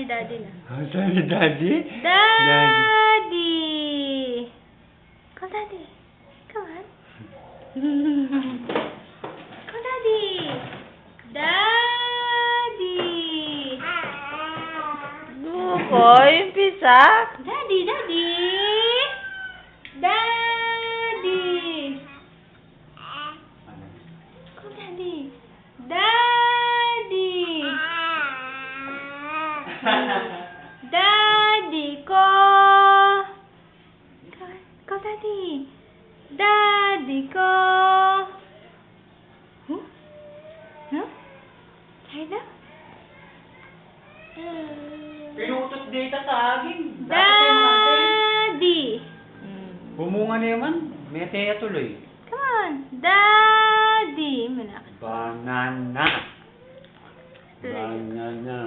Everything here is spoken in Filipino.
daddy na. Sabi daddy? Daddy! Call daddy. Come on. Call daddy. Daddy! Bukoy, umpisa. Daddy, daddy! Daddy! Call daddy. Daddy! Daddy ko! Call daddy. Daddy ko! Huh? Huh? Tired na? Pinutot data sa akin. Daddy! Bumunga na yaman. May teya tuloy. Come on. Daddy! Muna. Banana. Tuloy. Banana.